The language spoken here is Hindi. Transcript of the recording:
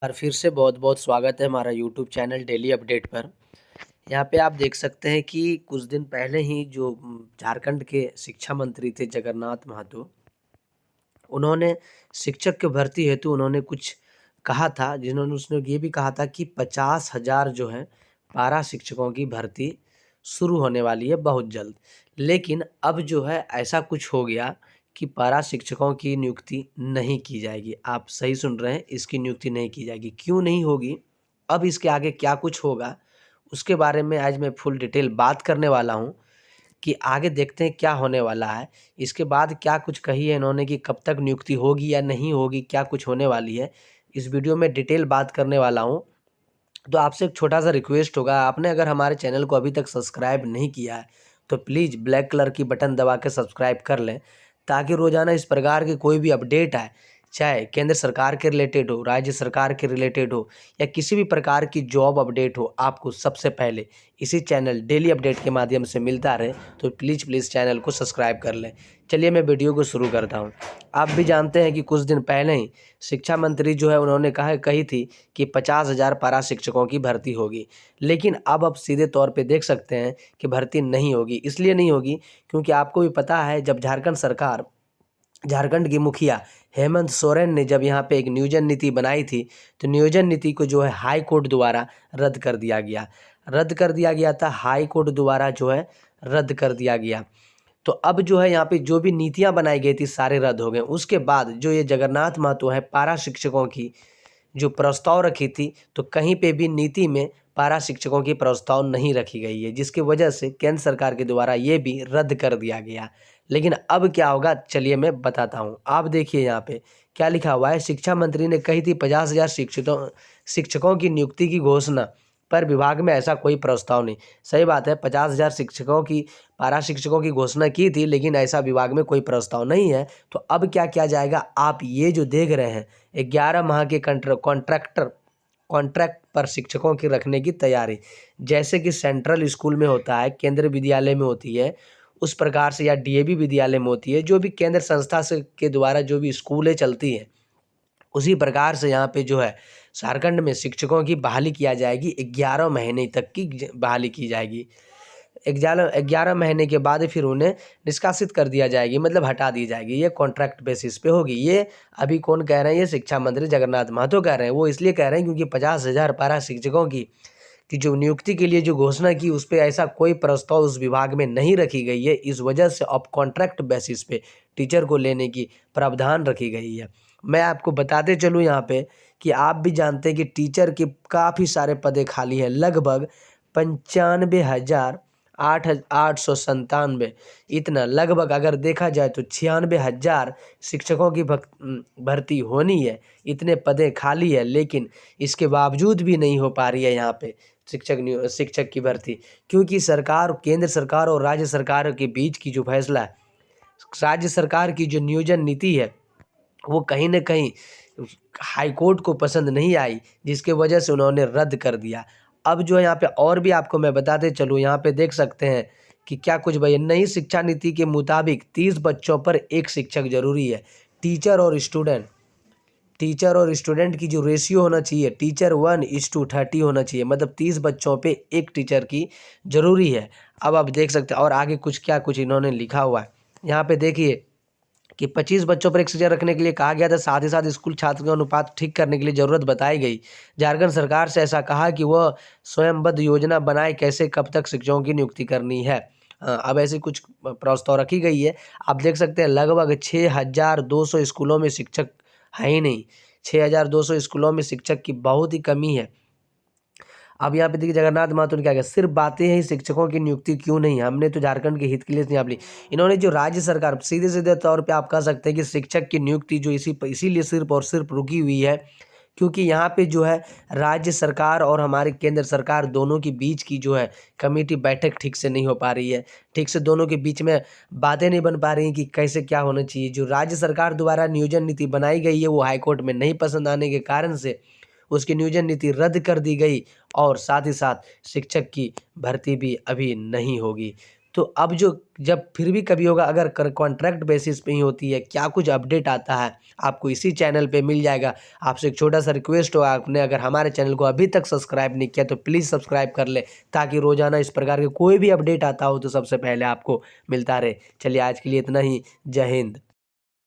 बार फिर से बहुत-बहुत स्वागत है हमारा यूट्यूब चैनल डेली अपडेट पर। यहाँ पे आप देख सकते हैं कि कुछ दिन पहले ही जो झारखंड के शिक्षा मंत्री थे जगन्नाथ महतो, उन्होंने शिक्षक की भर्ती हेतु उन्होंने कुछ कहा था, जिन्होंने उसने ये भी कहा था कि 50,000 जो है पारा शिक्षकों की भर्ती शुरू होने वाली है बहुत जल्द। लेकिन अब जो है ऐसा कुछ हो गया कि पारा शिक्षकों की नियुक्ति नहीं की जाएगी। आप सही सुन रहे हैं, इसकी नियुक्ति नहीं की जाएगी। क्यों नहीं होगी? अब इसके आगे क्या कुछ होगा, उसके बारे में आज मैं फुल डिटेल बात करने वाला हूँ कि आगे देखते हैं क्या होने वाला है। इसके बाद क्या कुछ कही है इन्होंने कि कब तक नियुक्ति होगी या नहीं होगी, क्या कुछ होने वाली है। इस वीडियो में डिटेल बात करने वाला हूँ। तो आपसे एक छोटा-सा रिक्वेस्ट होगा, आपने अगर हमारे चैनल को अभी तक सब्सक्राइब नहीं किया है, तो प्लीज़ ब्लैक कलर की बटन दबा के सब्सक्राइब कर लें, ताकि रोज़ाना इस प्रकार की कोई भी अपडेट आए, चाहे केंद्र सरकार के रिलेटेड हो, राज्य सरकार के रिलेटेड हो या किसी भी प्रकार की जॉब अपडेट हो, आपको सबसे पहले इसी चैनल डेली अपडेट के माध्यम से मिलता रहे, तो प्लीज़ चैनल को सब्सक्राइब कर लें। चलिए मैं वीडियो को शुरू करता हूँ। आप भी जानते हैं कि कुछ दिन पहले ही शिक्षा मंत्री जो है उन्होंने कही थी कि 50,000 पारा शिक्षकों की भर्ती होगी। लेकिन अब सीधे तौर पे देख सकते हैं कि भर्ती नहीं होगी। इसलिए नहीं होगी क्योंकि आपको भी पता है, जब झारखंड की मुखिया हेमंत सोरेन ने जब यहाँ पे एक नियोजन नीति बनाई थी, तो नियोजन नीति को जो है हाई कोर्ट द्वारा रद्द कर दिया गया। हाई कोर्ट द्वारा जो है रद्द कर दिया गया। तो अब जो है यहाँ पे जो भी नीतियाँ बनाई गई थी सारे रद्द हो गए। उसके बाद जो ये जगन्नाथ महतो है पारा शिक्षकों की जो प्रस्ताव रखी थी, तो कहीं पे भी नीति में पारा शिक्षकों की प्रस्ताव नहीं रखी गई है, जिसकी वजह से केंद्र सरकार के द्वारा ये भी रद्द कर दिया गया। लेकिन अब क्या होगा, चलिए मैं बताता हूँ। आप देखिए यहाँ पे क्या लिखा हुआ है। शिक्षा मंत्री ने कही थी 50,000 शिक्षकों की नियुक्ति की घोषणा, पर विभाग में ऐसा कोई प्रस्ताव नहीं। सही बात है, 50,000 शिक्षकों की पारा शिक्षकों की घोषणा की थी, लेकिन ऐसा विभाग में कोई प्रस्ताव नहीं है। तो अब क्या किया जाएगा, आप ये जो देख रहे हैं 11 माह के कॉन्ट्रैक्ट पर शिक्षकों की रखने की तैयारी, जैसे कि सेंट्रल स्कूल में होता है, केंद्रीय विद्यालय में होती है, उस प्रकार से, या डीएवी विद्यालय में होती है, जो भी केंद्र संस्था से के द्वारा जो भी स्कूलें चलती हैं, उसी प्रकार से यहाँ पे जो है झारखंड में शिक्षकों की बहाली किया जाएगी। 11 महीने तक की बहाली की जाएगी। 11 महीने के बाद फिर उन्हें निष्कासित कर दिया जाएगी, मतलब हटा दी जाएगी। ये कॉन्ट्रैक्ट बेसिस पे होगी। ये अभी कौन कह रहे हैं? ये शिक्षा मंत्री जगन्नाथ महतो कह रहे हैं। वो इसलिए कह रहे हैं क्योंकि 50,000 पारा शिक्षकों की जो नियुक्ति के लिए जो घोषणा की, उस पे ऐसा कोई प्रस्ताव उस विभाग में नहीं रखी गई है। इस वजह से अब कॉन्ट्रैक्ट बेसिस पे टीचर को लेने की प्रावधान रखी गई है। मैं आपको बताते चलूँ यहाँ पे कि आप भी जानते हैं कि टीचर के काफ़ी सारे पदे खाली हैं, लगभग 95,897, इतना लगभग अगर देखा जाए तो 96,000 शिक्षकों की भर्ती होनी है। इतने पदें खाली है, लेकिन इसके बावजूद भी नहीं हो पा रही है यहाँ पे शिक्षक की भर्ती, क्योंकि केंद्र सरकार और राज्य सरकार के बीच की जो फैसला है, राज्य सरकार की जो नियोजन नीति है, वो कहीं न कहीं हाई कोर्ट को पसंद नहीं आई, जिसके वजह से उन्होंने रद्द कर दिया। अब जो है यहाँ पे और भी आपको मैं बताते चलूँ, यहाँ पे देख सकते हैं कि क्या कुछ भई नई शिक्षा नीति के मुताबिक 30 बच्चों पर 1 शिक्षक ज़रूरी है। टीचर और स्टूडेंट की जो रेशियो होना चाहिए, टीचर 1:30 होना चाहिए, मतलब 30 बच्चों पे 1 टीचर की ज़रूरी है। अब आप देख सकते हैं और आगे क्या कुछ इन्होंने लिखा हुआ है। यहाँ पे देखिए कि 25 बच्चों पर 1 शिक्षक रखने के लिए कहा गया था। साथ ही साथ स्कूल छात्र का अनुपात ठीक करने के लिए ज़रूरत बताई गई। झारखंड सरकार से ऐसा कहा कि वह स्वयंबद्ध योजना बनाए, कैसे कब तक शिक्षकों की नियुक्ति करनी है। अब ऐसी कुछ प्रस्ताव रखी गई है। आप देख सकते हैं लगभग 6,200 स्कूलों में शिक्षक है ही नहीं। 6,200 स्कूलों में शिक्षक की बहुत ही कमी है। अब यहाँ पे देखिए जगन्नाथ महतो ने क्या किया, सिर्फ बातें हैं, शिक्षकों की नियुक्ति क्यों नहीं? हमने तो झारखंड के हित के लिए यहाँ ली। इन्होंने जो राज्य सरकार, सीधे सीधे तौर पे आप कह सकते हैं कि शिक्षक की नियुक्ति जो इसीलिए सिर्फ और सिर्फ रुकी हुई है, क्योंकि यहाँ पे जो है राज्य सरकार और हमारे केंद्र सरकार दोनों के बीच की जो है कमेटी बैठक ठीक से नहीं हो पा रही है। ठीक से दोनों के बीच में बातें नहीं बन पा रही हैं कि कैसे क्या होना चाहिए। जो राज्य सरकार द्वारा नियोजन नीति बनाई गई है, वो हाईकोर्ट में नहीं पसंद आने के कारण से उसकी नियोजन नीति रद्द कर दी गई, और साथ ही साथ शिक्षक की भर्ती भी अभी नहीं होगी। तो अब जो जब फिर भी कभी होगा, अगर कॉन्ट्रैक्ट बेसिस पे ही होती है, क्या कुछ अपडेट आता है आपको इसी चैनल पे मिल जाएगा। आपसे एक छोटा सा रिक्वेस्ट हो, आपने अगर हमारे चैनल को अभी तक सब्सक्राइब नहीं किया तो प्लीज़ सब्सक्राइब कर ले, ताकि रोज़ाना इस प्रकार के कोई भी अपडेट आता हो तो सबसे पहले आपको मिलता रहे। चलिए आज के लिए इतना ही। जय हिंद।